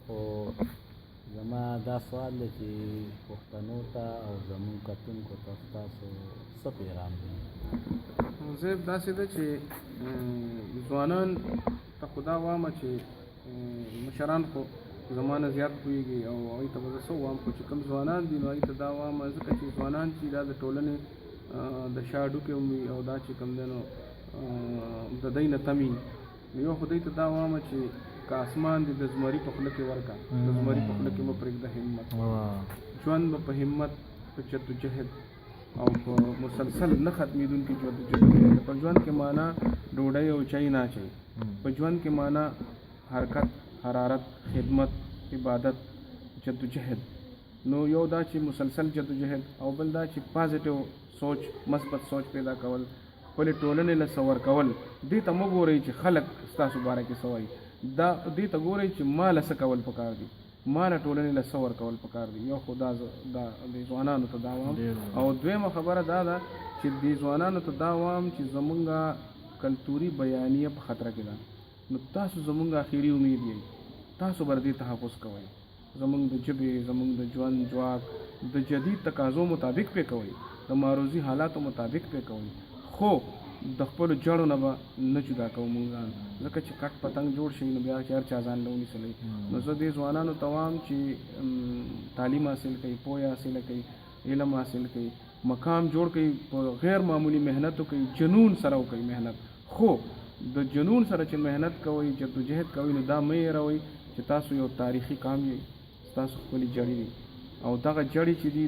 خو زما دا سوال دی چې پښتنو ته او زموږ کتونکو ته ستاسو څه پیغام دی؟ زه داسې ده چې ځوانان ته خو دا وایم چې مشران خو زما نه زیات پوهېږي او هغوی ته به زه څه ووایم، خو چې کوم ځوانان دي نو هغوی ته دا وایم ځکه چې ځوانان چې دا د ټولنې د شا ډوکې وي او دا چې کوم دی نو د دوی نه تمي نو یو خو دوی ته دا وایم چې که اسمان دې د زمري په خوله کې ورکړه د زمري په خوله کې مه پرېږده همت. ژوند به په همت په جدوجهد او په مسلسل نه ختمېدونکي جدوجهد په ژوند کې معنا ډوډۍ او چای نه اچوي، په ژوند کې معنا حرکت، حرارت، خدمت، عبادت، جدوجهد. نو یو دا چې مسلسل جدوجهد او بل دا چې پازیټیو سوچ، مثبت سوچ پیدا کول، خپلې ټولنې له څه ورکول. دې ته مه ګورئ چې خلک ستاسو باره کې څه وایي، دا دې ته ګورئ چې ما له څه کول پکار دي، ما له ټولنې له څه ورکول پکار دي. یو خو دا د ځوانانو ته دا وایم. او دویمه خبره دا ده چې دې ځوانانو ته دا وایم چې زمونږ کلتوري بیانیه په خطره کې ده، نو تاسو زمونږ اخري امید یې، تاسو بر دې تحفظ کوئ، زمونږ د ژبې، زمونږ د ژوند ځواک د جدید تقاضو مطابق پې کوئ، د معروضي حالاتو مطابق پې کوئ، خو د خپلو جړو نه به نه جدا کوو مونږ ځان، ځکه چې کټ پتنګ جوړ شي نو بیا چې هر چا ځان له ونیسلی. نو زه دې ځوانانو ته وایم چې تعلیم حاصل کړئ، پوهه حاصله کړئ، علم حاصل کړئ، مقام جوړ کړئ، په غیر معمولي محنت وکړئ، جنون سره وکړئ محنت. خو د جنون سره چې محنت کوئ، جدوجهد کوئ، نو دا مه هېروئ چې تاسو یو تاریخي کام یئ، تاسو خپلې جړې دي او دغه جړې چې دي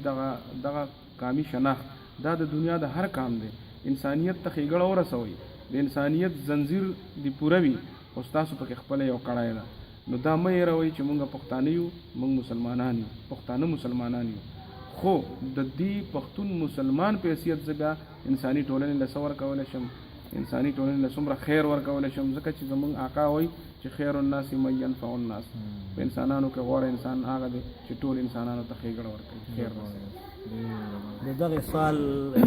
دغه قامي شناخت دا د دنیا د هر کام دی. انسانیت ته ښېګړه ورسوئ، د انسانیت زنځیر دی پوره وي، خو ستاسو پکې خپله یو کړی ده. نو دا مه هېروئ چې مونږ پښتانه یو، مونږ مسلمانان یو، پښتانه مسلمانان یو. خو د دې پښتون مسلمان په حیثیت زه بیا انساني ټولنې له څه ورکولی شم، انساني ټولنې له څومره خیر ورکولی شم، ځکه چې زمونږ آقا وایي چې خیر الناس من ینفع الناس. په انسانانو کې غوره انسان هغه دی چې ټول انسانانو ته ښېګړه ورکوي، خیر رسوي. د دغه سوال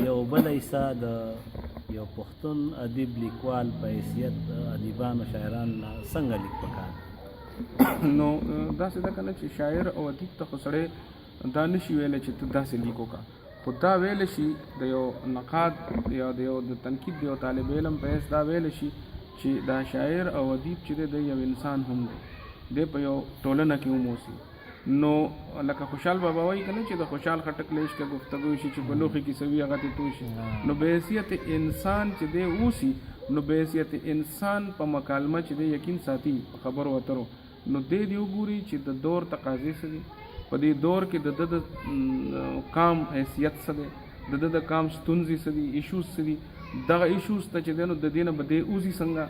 یو بله حصه د یو پښتون ادیب لیکوال په حیثیت ادیبانو شاعران څنګه لیک پکار؟ نو داسې ده که نه چې شاعر او ادیب ته خو سړی دا نشي ویلی چې ته داسې لیک وکړه، خو دا ویلی شي د یو نقاد یا د یو د تنقید د یو طالب علم په حیث دا ویلی شي چې دا شاعر او ادیب چې دی یو انسان هم دی په یو ټولنه کې هم اوسي. نو لکه خوشحال بابا وایي که نه چې د خوشحال خټک لیش کې گفتگو شي چې په لوښي کې سوي هغه ته توشي. نو بې حیثیت انسان چې دی اوسي، نو بې حیثیت انسان په مکالمه چې دی یقین ساتي په خبرو اترو، نو دی وګوري چې د دور تقاضې څه دي، په دې دور کې د کام حیثیت څه دی، د کام ستونزې څه دي، ایشوز څه دي. دغه ایشوز ته چې دی نو د دې نه به دی اوځي څنګه.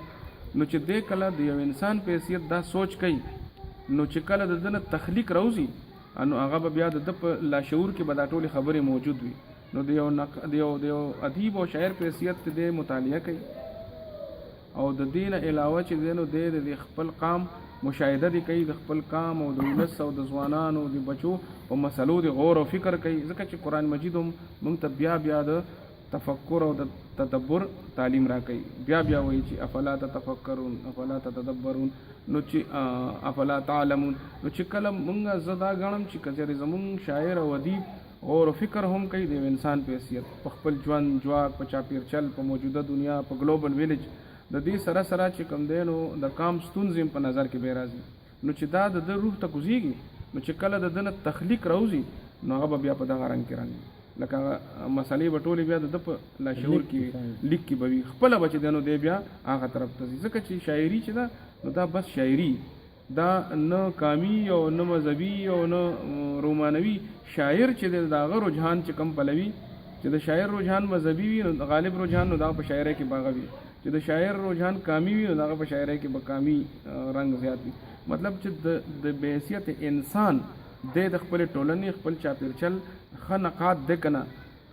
نو چې دی کله د یو انسان په حیثیت دا سوچ کوي، نو چې کله د ده نه تخلیق راوځي نو هغه به بیا د ده په لاشعور کې به دا ټولې خبرې موجود وي. نو د یو ادیب او شاعر په حیثیت کې دی مطالعه کوي او د دې نه علاوه چې دی نو دی د خپل قام مشاهده دی کوي، د خپل قام او د ولس او د ځوانانو د بچو په مسلو د غور او فکر کوي، ځکه چې قرآن مجید هم موږ ته بیا د تفکر او د تدبر تعلیم را کوي. بیا وایي چې افلا تتفکرون، افلا تتدبرون، نو چې افلا تعلمون. نو چې کله مونږ زه دا ګڼم چې که چېرې زمونږ شاعر او ادیب غور و فکر هم کوي د انسان په حیثیت، په خپل ژوند ځواک، په چاپېرچل، په موجوده دنیا، په ګلوبل ویلیج، د دې سره چې کوم دی نو د کام ستونزې په نظر کې بیا راځي، نو چې دا د ده روح ته کوزېږي، نو چې کله د ده نه تخلیق راوځي نو هغه به بیا په دغه رنګ کې رنګ لکه مسلې به ټولې بیا د ده په لاشعور کې لیک کې به وي، خپله به چې دی نو دی بیا هغه طرف ته ځي. ځکه چې شاعري چې ده نو دا بس شاعري دا نه کامي او نه مذهبي او نه رومانوي. شاعر چې دی د هغه رجحان چې کم پلوي، چې د شاعر رجحان مذهبي وي نو غالب رجحان نو دا په شاعرۍ کې باغه وي، چې د شاعر رجحان کامي وي نو دا په شاعرۍ کې به کامي رنګ زیات وي. مطلب چې د بې حیثیت انسان دی د خپل ټولنې، خپل چاپېرچل ښه نقاد دی که نه،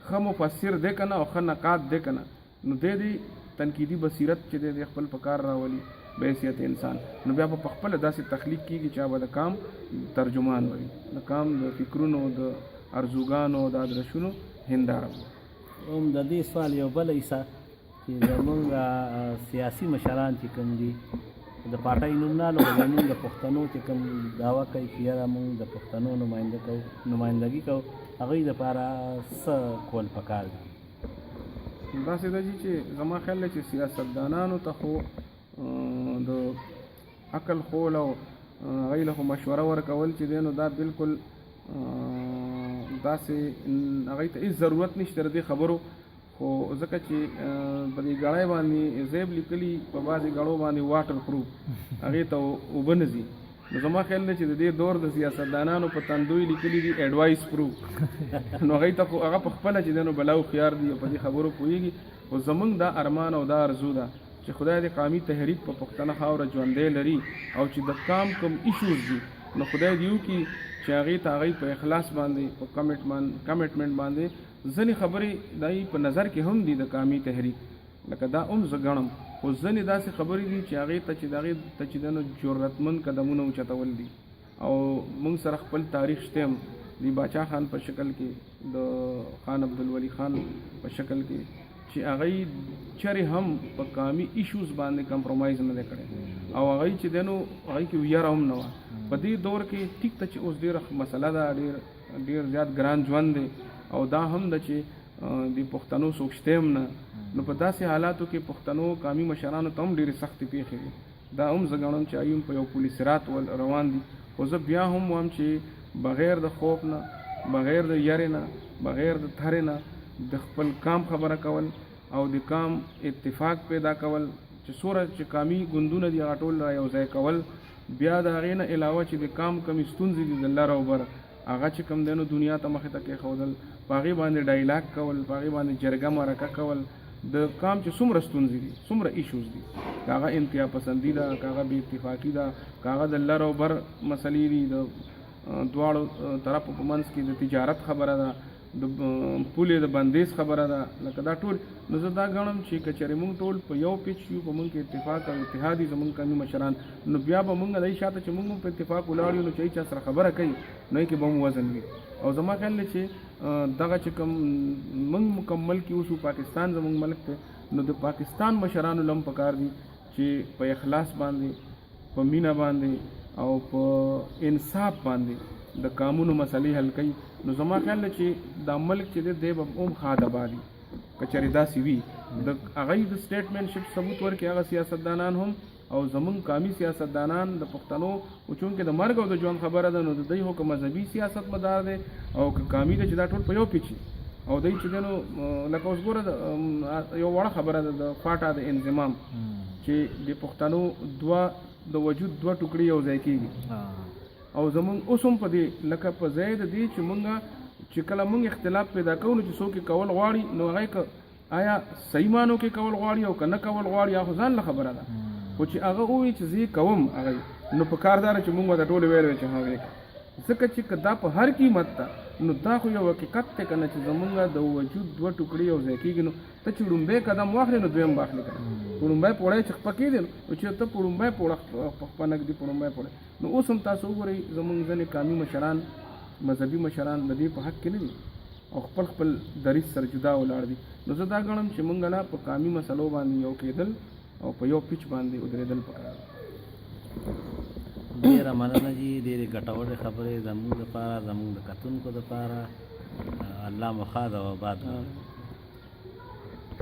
ښه مفسر دی که نه او ښه نقاد دی که نه، نو دی تنقیدي بصیرت چې دی خپل په کار راولي بې حیثیت انسان، نو بیا به په خپله داسې تخلیق کېږي چې هغه د کام ترجمان وي، د کام د فکرونو، د ارزوګانو، د ادرشونو هنداره وي. هم د دې سوال یو بله حصه چې زمونږ سیاسي مشران چې کوم دي د پارټۍ نوم نه لرو زموږ د پښتنو چې کوم دعوه کوي چې یاره موږ د پښتنو نمایندګي کوو هغوی دپاره څه کول پکار دي؟ داسې ده چې زما خیال دی چې سیاستدانانو ته خو د عقل خول او هغوی له خو مشوره ورکول چې دی نو دا بالکل داسې هغوی ته هېڅ ضرورت نشته د دې خبرو، خو ځکه چې په دې ګړی باندې زیب لیکلي په بعضې ګړو باندې واټر پروف هغې ته اوبه نه ځي. نو زما خیال دی چې د دې دور د سیاستدانانو په تندوی لیکلي دي ایډوایس پروف نو هغوی ته خو هغه په خپله چې دی نو بلا هوښیار دي او په دې خبرو پوهېږي. خو زموږ دا ارمان او دا ارزو ده چې خدای دې قومي تحریک په پښتنه خاوره ژوندی لري او چې د کام کوم ایشوز دي نو خدای دې وکړي چې هغې ته هغوی په اخلاص باندې په کمیټمنټ باندې ځینې خبرې دای په نظر کې هم دي د قومي تحریک لکه دا هم زه ګڼم، خو ځینې داسې خبرې دي چې هغې ته چې د هغې ته چې دی نو جرأتمند قدمونه اوچتول دي او موږ سره خپل تاریخ شته هم د باچا خان په شکل کې د خان عبدالولي خان په شکل کې چې هغوی چرې هم په قومي ایشوز باندې کمپرومایز نه دی کړی او هغوی چې دی نو هغوی کې ویره هم نه وه. په دې دور کې ټیک ته چې اوس ډېره مسله ده، ډېر زیات ګران ژوند دی او دا هم ده چې د پښتنو څوک شته هم نه، نو په داسې حالاتو کې پښتنو قومي مشرانو ته هم ډېرې سختې پیښې دي. دا هم زه ګڼم چې هغوی هم په یو پولي صراط روان دي، خو زه بیا هم وایم چې بغیر د خوف نه، بغیر د یرې نه، بغیر د ترې نه د خپل کام خبره کول او د کام اتفاق پیدا کول چې څومره چې قومي ګوندونه دي هغه ټول را یو ځای کول، بیا د هغې نه علاوه چې د کام کمې ستونزې دي د لر او بر هغه چې کوم دی نو دنیا ته مخې ته کېښودل، په هغې باندې ډایلاګ کول، په هغې باندې جرګه مرکه کول، د کام چې څومره ستونزې دي څومره ایشوز دي، که هغه انتها پسندي ده، که هغه بې اتفاقي ده، که هغه د لر او بر مسلې دي، د دواړو طرفو په منځ کې د تجارت خبره ده، د پولې د بندیز خبره ده، لکه دا ټول. نو زه دا ګڼم چې که چېرې مونږ ټول په یو پیچ یو، په مونږ کې اتفاق او اتحاد وي زمونږ قومي مشران، نو بیا به مونږ دای شاته چې مونږ په اتفاق ولاړ یو نو چې چا سره خبره کوي نو یې کې به مو وزن وي. او زما خیال دی چې دغه چې کوم مونږ مکمل کې اوسو پاکستان زمونږ ملک دی، نو د پاکستان مشرانو لم پکار دي چې په اخلاص باندې، په مینه باندې او په انصاف باندې د قانونو مسلې حل کوي. نو زما خیال دی چې دا ملک چې دی به هم ښاد آبادي که چېرې داسې وي، د هغوی د سټیټمنټشپ ثبوت ورکړي هغه سیاستدانان هم او زمونږ قومي سیاستدانان د پښتنو چونکې د مرګ او د ژوند خبره ده نو د دوی خو که مذهبي سیاست مدار دی او که قومي دی چې دا ټول په یو پیچ او دوی چې دی نو لکه اوس ګوره یو وړه خبره ده د فاټا د انضمام چې د پښتنو د وجود دوه ټوکړې یو ځای کېږي او زمونږ اوس هم په دې لکه په ځای د دې چې مونږ چې کله مونږ اختلاف پیدا کوو نو چې څوک یې کول غواړي نو هغه که آیا صحیح معنو کې کول غواړي او که نه کول غواړي هغه ځان له خبره ده، خو چې هغه ووایي چې زه یې کوم هغه نو په کار دا ده چې مونږ ورته ټول ویل چې هغه وکړه، ځکه چې که دا په هر قیمت ته نو دا خو یو حقیقت دی که نه چې زمونږ د وجود دوه ټوکړې یو ځای کېږي نو ته چې لومبی قدم واخلې نو دویم به اخلي که په لومبی پوړی چې خپه کېدې نو چې ته په لومبی پوړه خپه نږدې په لومبی پوړی نو اوس هم تاسو وګورئ زمونږ ځینې قومي مشران مذهبي مشران د دې په حق کې نه دي او خپل دریځ سره جدا ولاړ دي. نو زه دا ګڼم چې مونږ لا په قومي مسلو باندې یو کېدل او په یو پیچ باندې ودرېدل پکار دي. ډېره مننه جي، ډېرې ګټورې خبرې زموږ دپاره، زموږ د کتونکو دپاره. الله مو ښاد او آباد